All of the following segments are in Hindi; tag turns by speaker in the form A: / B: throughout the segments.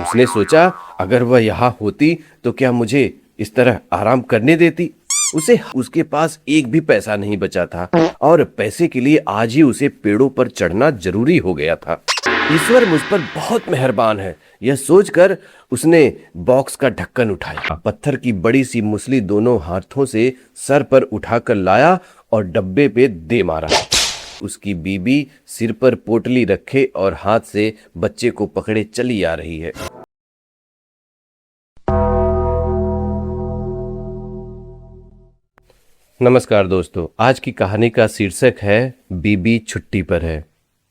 A: उसने सोचा, अगर वह यहाँ होती तो क्या मुझे इस तरह आराम करने देती। उसे उसके पास एक भी पैसा नहीं बचा था और पैसे के लिए आज ही उसे पेड़ों पर चढ़ना जरूरी हो गया था। ईश्वर मुझ पर बहुत मेहरबान है, यह सोचकर उसने बॉक्स का ढक्कन उठाया, पत्थर की बड़ी सी मुसली दोनों हाथों से सर पर उठाकर लाया और डब्बे पे दे मारा। उसकी बीबी सिर पर पोटली रखे और हाथ से बच्चे को पकड़े चली आ रही है। नमस्कार दोस्तों, आज की कहानी का शीर्षक है बीबी छुट्टी पर है।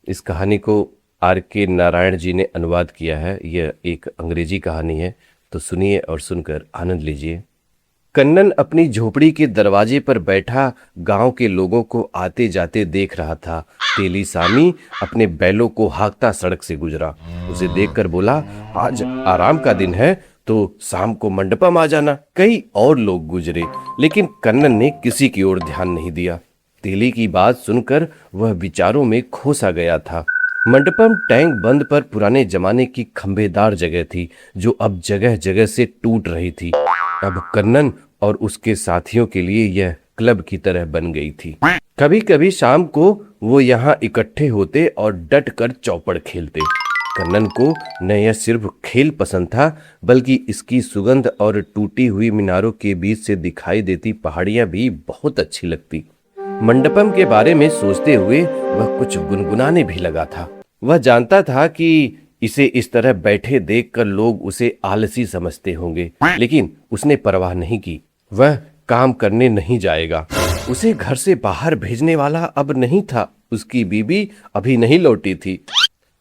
A: इस कहानी को R.K. नारायण जी ने अनुवाद किया है। यह एक अंग्रेजी कहानी है, तो सुनिए और सुनकर आनंद लीजिए। कन्नन अपनी झोपड़ी के दरवाजे पर बैठा गांव के लोगों को आते जाते देख रहा था। तेली सामी अपने बैलों को हाँकता सड़क से गुजरा। उसे देखकर बोला, आज आराम का दिन है तो शाम को मंडपम आ जाना। कई और लोग गुजरे, लेकिन कन्नन ने किसी की ओर ध्यान नहीं दिया। तेली की बात सुनकर वह विचारों में खो सा गया था। मंडपम टैंक बंद पर पुराने जमाने की खंभेदार जगह थी, जो अब जगह जगह से टूट रही थी। अब कन्नन और उसके साथियों के लिए यह क्लब की तरह बन गई थी। कभी कभी शाम को वो यहाँ इकट्ठे होते और डट कर चौपड़ खेलते। कन्नन को न यह सिर्फ खेल पसंद था, बल्कि इसकी सुगंध और टूटी हुई मीनारों के बीच से दिखाई देती पहाड़ियां भी बहुत अच्छी लगती। मंडपम के बारे में सोचते हुए वह कुछ गुनगुनाने भी लगा था। वह जानता था कि इसे इस तरह बैठे देखकर लोग उसे आलसी समझते होंगे, लेकिन उसने परवाह नहीं की। वह काम करने नहीं जाएगा। उसे घर से बाहर भेजने वाला अब नहीं था। उसकी बीबी अभी नहीं लौटी थी।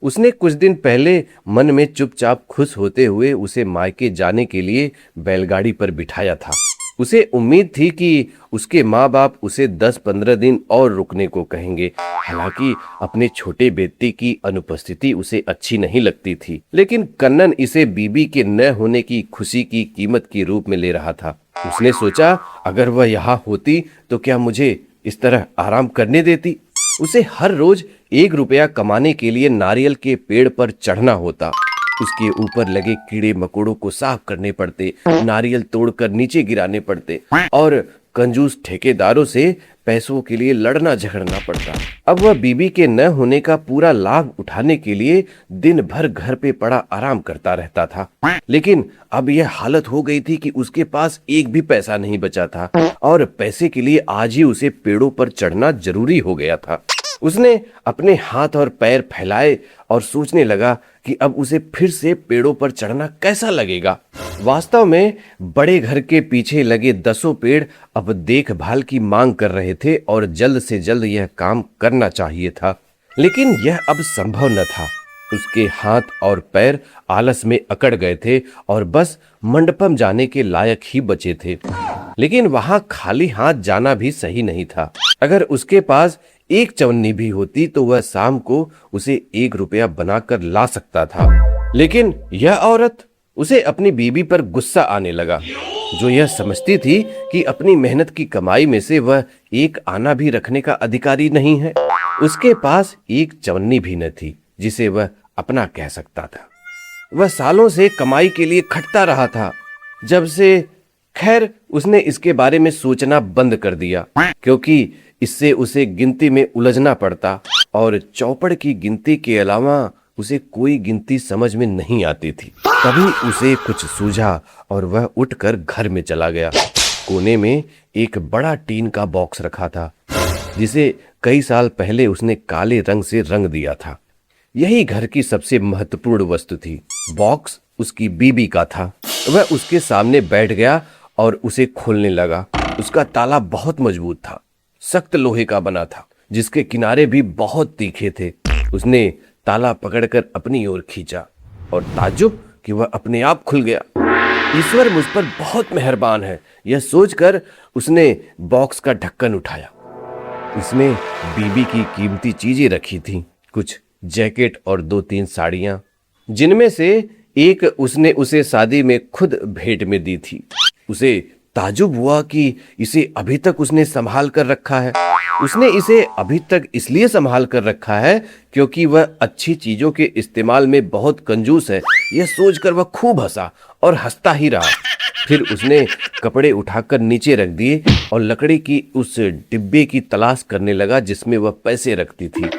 A: उसने कुछ दिन पहले मन में चुपचाप खुश होते हुए उसे मायके जाने के लिए बैलगाड़ी पर बिठाया था। उसे उम्मीद थी कि उसके माँ बाप उसे 10-15 दिन और रुकने को कहेंगे। हालांकि अपने छोटे बेटे की अनुपस्थिति उसे अच्छी नहीं लगती थी, लेकिन कन्नन इसे बीबी के न होने की खुशी की कीमत के रूप में ले रहा था। उसने सोचा, अगर वह यहाँ होती तो क्या मुझे इस तरह आराम करने देती। उसे हर रोज 1 रुपया कमाने के लिए नारियल के पेड़ पर चढ़ना होता। उसके ऊपर लगे कीड़े मकोड़ों को साफ करने पड़ते, नारियल तोड़कर नीचे गिराने पड़ते और कंजूस ठेकेदारों से पैसों के लिए लड़ना झगड़ना पड़ता। अब वह बीबी के न होने का पूरा लाभ उठाने के लिए दिन भर घर पे पड़ा आराम करता रहता था। लेकिन अब यह हालत हो गई थी कि उसके पास एक भी पैसा नहीं बचा था और पैसे के लिए आज ही उसे पेड़ों पर चढ़ना जरूरी हो गया था। उसने अपने हाथ और पैर फैलाए और सोचने लगा कि अब उसे फिर से पेड़ों पर चढ़ना कैसा लगेगा। वास्तव में बड़े घर के पीछे लगे 10 पेड़ अब देखभाल की मांग कर रहे थे और जल्द से जल्द यह काम करना चाहिए था, लेकिन यह अब संभव न था। उसके हाथ और पैर आलस में अकड़ गए थे और बस मंडपम जाने के लायक ही बचे थे। लेकिन वहां खाली हाथ जाना भी सही नहीं था। अगर उसके पास 1 चवन्नी भी होती तो वह शाम को उसे 1 रुपया बनाकर ला सकता था। लेकिन यह औरत, उसे अपनी बीबी पर गुस्सा आने लगा, जो यह समझती थी कि अपनी मेहनत की कमाई में से वह 1 आना भी रखने का अधिकारी नहीं है। उसके पास 1 चवन्नी भी न थी जिसे वह अपना कह सकता था। वह सालों से कमाई के लिए खटता रहा था। जब से खैर उसने इसके बारे में सोचना बंद कर दिया, क्योंकि इससे उसे गिनती में उलझना पड़ता और चौपड़ की गिनती के अलावा उसे कोई गिनती समझ में नहीं आती थी। तभी उसे कुछ सूझा और वह उठकर घर में चला गया। कोने में एक बड़ा टीन का बॉक्स रखा था, जिसे कई साल पहले उसने काले रंग से रंग दिया था। यही घर की सबसे महत्वपूर्ण वस्तु थी। बॉक्स उसकी बीबी का था। वह उसके सामने बैठ गया और उसे खोलने लगा। उसका ताला बहुत मजबूत था, सख्त लोहे का बना था, जिसके किनारे भी बहुत तीखे थे। उसने ताला पकड़कर अपनी ओर खींचा और ताज्जुब कि वह अपने आप खुल गया। ईश्वर मुझ पर बहुत मेहरबान है, यह सोचकर उसने बॉक्स का ढक्कन उठाया। इसमें बीबी की कीमती चीजें रखी थीं, कुछ जैकेट और 2-3 साड़ियां, जिनमें से एक उसने उसे शादी में खुद भेंट में दी थी। उसे ताज्जुब हुआ कि इसे अभी तक उसने संभाल कर रखा है। उसने इसे अभी तक इसलिए संभाल कर रखा है क्योंकि वह अच्छी चीजों के इस्तेमाल में बहुत कंजूस है। यह सोचकर वह खूब हंसा और हंसता ही रहा। फिर उसने कपड़े उठाकर नीचे रख दिए और लकड़ी की उस डिब्बे की तलाश करने लगा जिसमें वह पैसे रखती थी।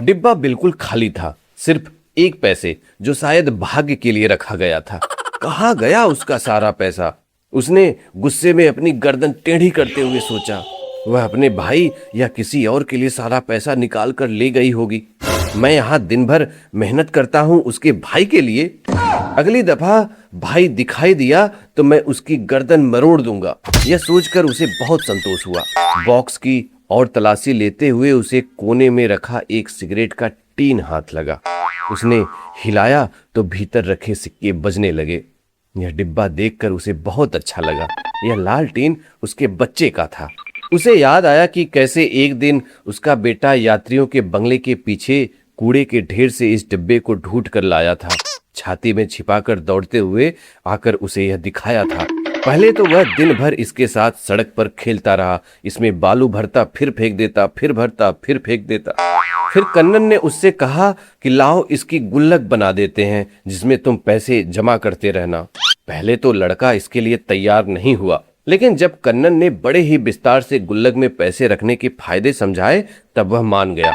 A: डिब्बा बिल्कुल खाली था, सिर्फ एक पैसे जो शायद भाग्य के लिए रखा गया था। कहाँ गया उसका सारा पैसा? उसने गुस्से में अपनी गर्दन टेढ़ी करते हुए सोचा। वह अपने भाई या किसी और के लिए सारा पैसा निकाल कर ले गई होगी। मैं यहाँ दिन भर मेहनत करता हूँ उसके भाई के लिए। अगली दफा भाई दिखाई दिया तो मैं उसकी गर्दन मरोड़ दूंगा। यह सोचकर उसे बहुत संतोष हुआ। बॉक्स की और तलाशी लेते हुए उसे कोने में रखा एक सिगरेट का टीन हाथ लगा। उसने हिलाया तो भीतर रखे सिक्के बजने लगे। यह डिब्बा देखकर उसे बहुत अच्छा लगा। यह लाल टीन उसके बच्चे का था। उसे याद आया कि कैसे एक दिन उसका बेटा यात्रियों के बंगले के पीछे कूड़े के ढेर से इस डिब्बे को ढूंढ कर लाया था। छाती में छिपाकर दौड़ते हुए आकर उसे यह दिखाया था। पहले तो वह दिन भर इसके साथ सड़क पर खेलता रहा। इसमें बालू भरता, फिर फेंक देता, फिर भरता, फिर फेंक देता। फिर कन्नन ने उससे कहा कि लाओ इसकी गुल्लक बना देते हैं जिसमें तुम पैसे जमा करते रहना। पहले तो लड़का इसके लिए तैयार नहीं हुआ, लेकिन जब कन्नन ने बड़े ही विस्तार से गुल्लक में पैसे रखने के फायदे समझाए तब वह मान गया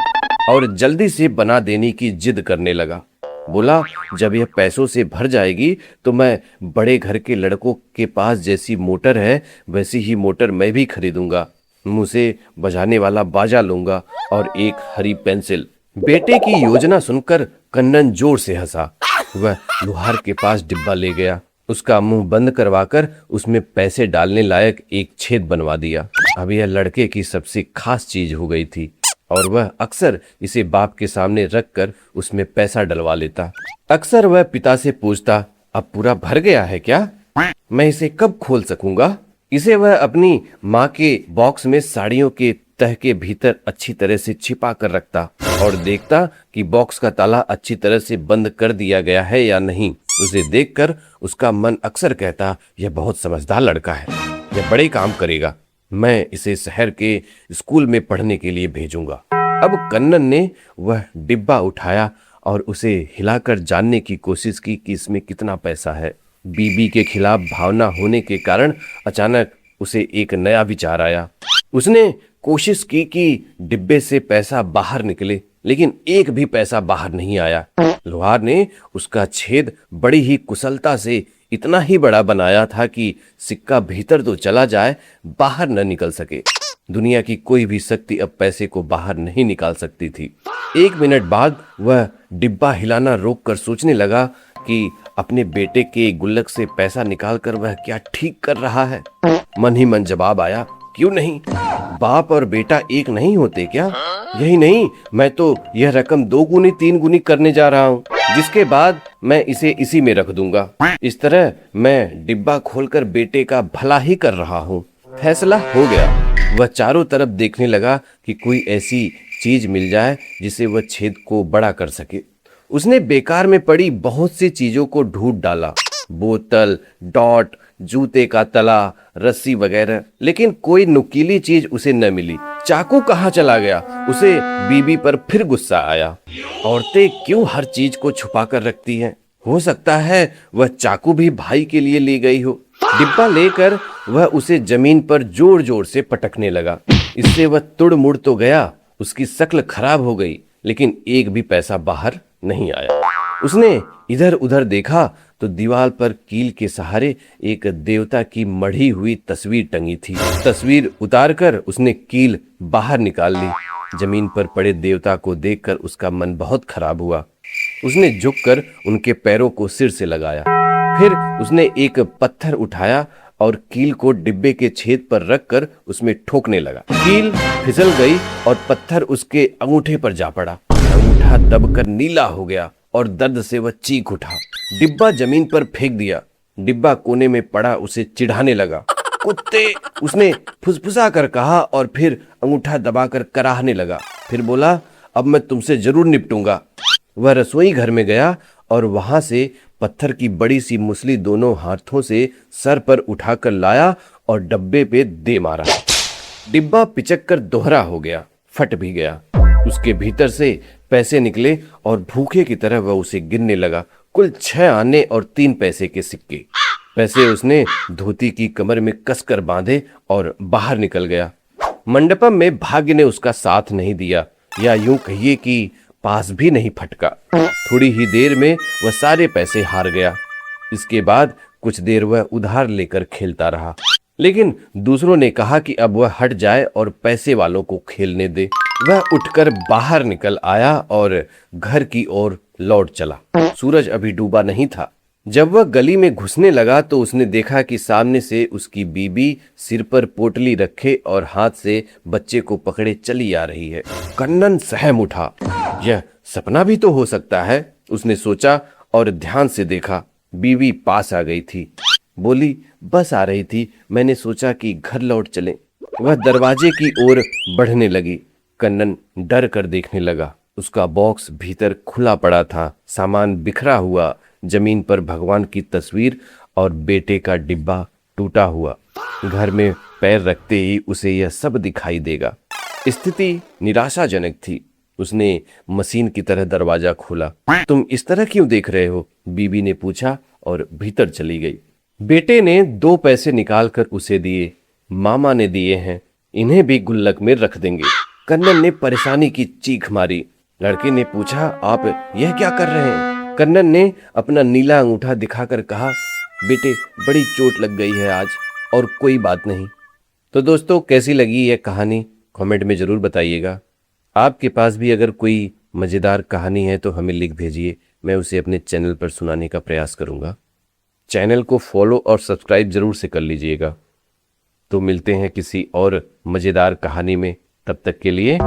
A: और जल्दी से बना देने की जिद करने लगा। बोला, जब यह पैसों से भर जाएगी तो मैं बड़े घर के लड़कों के पास जैसी मोटर है वैसी ही मोटर मैं भी खरीदूंगा। मुंह से बजाने वाला बाजा लूंगा और एक हरी पेंसिल। बेटे की योजना सुनकर कन्नन जोर से हंसा। वह लोहार के पास डिब्बा ले गया। उसका मुंह बंद करवाकर उसमें पैसे डालने लायक एक छेद बनवा दिया। अब यह लड़के की सबसे खास चीज हो गई थी और वह अक्सर इसे बाप के सामने रखकर उसमें पैसा डलवा लेता। अक्सर वह पिता से पूछता, अब पूरा भर गया है क्या? मैं इसे कब खोल सकूंगा? इसे वह अपनी माँ के बॉक्स में साड़ियों के तह के भीतर अच्छी तरह से छिपा कर रखता और देखता कि बॉक्स का ताला अच्छी तरह से बंद कर दिया गया है या नहीं। उसे देखकर उसका मन अक्सर कहता, यह बहुत समझदार लड़का है, यह बड़े काम करेगा। मैं इसे शहर के स्कूल में पढ़ने के लिए भेजूंगा। अब कन्नन ने वह डिब्बा उठाया और उसे हिलाकर जानने की कोशिश की कि इसमें कितना पैसा है। बीबी के खिलाफ भावना होने के कारण अचानक उसे एक नया विचार आया। उसने कोशिश की कि डिब्बे से पैसा बाहर निकले, लेकिन एक भी पैसा बाहर नहीं आया। लोहार ने उसका छेद बड़ी ही कुशलता से इतना ही बड़ा बनाया था कि सिक्का भीतर तो चला जाए, बाहर न निकल सके। दुनिया की कोई भी शक्ति अब पैसे को बाहर नहीं निकाल सकती थी। 1 मिनट बाद वह डिब्बा हिलाना रोककर सोचने लगा कि अपने बेटे के गुल्लक से पैसा निकालकर वह क्या ठीक कर रहा है। मन ही मन जवाब आया, क्यों नहीं? बाप और बेटा एक नहीं होते क्या? यही नहीं, मैं तो यह रकम 2 गुनी 3 गुनी करने जा रहा हूँ, जिसके बाद मैं इसे इसी में रख दूंगा। इस तरह मैं डिब्बा खोलकर बेटे का भला ही कर रहा हूँ। फैसला हो गया। वह चारों तरफ देखने लगा कि कोई ऐसी चीज मिल जाए जिसे वह छेद को बड़ा कर सके। उसने बेकार में पड़ी बहुत सी चीजों को ढूंढ डाला, बोतल, डॉट, जूते का तला, रस्सी वगैरह, लेकिन कोई नुकीली चीज उसे न मिली। चाकू कहाँ चला गया? उसे बीबी पर फिर गुस्सा आया। औरतें क्यों हर चीज को छुपा कर रखती हैं? हो सकता है वह चाकू भी भाई के लिए ले गई हो। डिब्बा लेकर वह उसे जमीन पर जोर जोर से पटकने लगा। इससे वह तुड़ मुड़ तो गया, उसकी शक्ल खराब हो गई, लेकिन एक भी पैसा बाहर नहीं आया। उसने इधर उधर देखा तो दीवार पर कील के सहारे एक देवता की मढ़ी हुई तस्वीर टंगी थी। तस्वीर उतारकर उसने कील बाहर निकाल ली। जमीन पर पड़े देवता को देखकर उसका मन बहुत खराब हुआ। उसने झुककर उनके पैरों को सिर से लगाया। फिर उसने एक पत्थर उठाया और कील को डिब्बे के छेद पर रखकर उसमें ठोकने लगा। कील फिसल गई और पत्थर उसके अंगूठे पर जा पड़ा। अंगूठा दबकर नीला हो गया और दर्द से वह चीख उठा। डिब्बा जमीन पर फेंक दिया। डिब्बा कोने में पड़ा उसे चिढ़ाने लगा। कुत्ते, उसने फुसफुसा कर कहा और फिर अंगूठा दबाकर कराहने लगा। फिर बोला, अब मैं तुमसे जरूर निपटूंगा। वह रसोई घर में गया और वहां से पत्थर की बड़ी सी मुसली दोनों हाथों से सर पर उठाकर लाया और डब्बे पे दे मारा। डिब्बा पिचक कर दोहरा हो गया, फट भी गया। उसके भीतर से पैसे निकले और भूखे की तरह वह उसे गिनने लगा। कुल 6 आने और 3 पैसे के सिक्के। पैसे उसने धोती की कमर में कसकर बांधे और बाहर निकल गया। मंडपम में भाग्य ने उसका साथ नहीं दिया, या यूं कहिए कि पास भी नहीं फटका। थोड़ी ही देर में वह सारे पैसे हार गया। इसके बाद कुछ देर वह उधार लेकर खेलता रहा, लेकिन दूसरों ने कहा कि अब वह हट जाए और पैसे वालों को खेलने दे। वह उठकर बाहर निकल आया और घर की ओर लौट चला। सूरज अभी डूबा नहीं था। जब वह गली में घुसने लगा तो उसने देखा कि सामने से उसकी बीबी सिर पर पोटली रखे और हाथ से बच्चे को पकड़े चली आ रही है। कन्नन सहम उठा। यह सपना भी तो हो सकता है, उसने सोचा और ध्यान से देखा। बीवी पास आ गई थी। बोली, बस आ रही थी, मैंने सोचा कि घर लौट चलें। वह दरवाजे की ओर बढ़ने लगी। कन्नन डर कर देखने लगा। उसका बॉक्स भीतर खुला पड़ा था, सामान बिखरा हुआ, जमीन पर भगवान की तस्वीर और बेटे का डिब्बा टूटा हुआ। घर में पैर रखते ही उसे यह सब दिखाई देगा। स्थिति निराशाजनक थी। उसने मशीन की तरह दरवाजा खोला। तुम इस तरह क्यों देख रहे हो? बीबी ने पूछा और भीतर चली गई। बेटे ने 2 पैसे निकालकर उसे दिए। मामा ने दिए हैं, इन्हें भी गुल्लक में रख देंगे। कन्नन ने परेशानी की चीख मारी। लड़के ने पूछा, आप यह क्या कर रहे हैं? कन्नन ने अपना नीला अंगूठा दिखाकर कहा, बेटे बड़ी चोट लग गई है आज, और कोई बात नहीं। तो दोस्तों, कैसी लगी यह कहानी कमेंट में ज़रूर बताइएगा। आपके पास भी अगर कोई मज़ेदार कहानी है तो हमें लिख भेजिए, मैं उसे अपने चैनल पर सुनाने का प्रयास करूँगा। चैनल को फॉलो और सब्सक्राइब ज़रूर से कर लीजिएगा। तो मिलते हैं किसी और मज़ेदार कहानी में, तब तक के लिए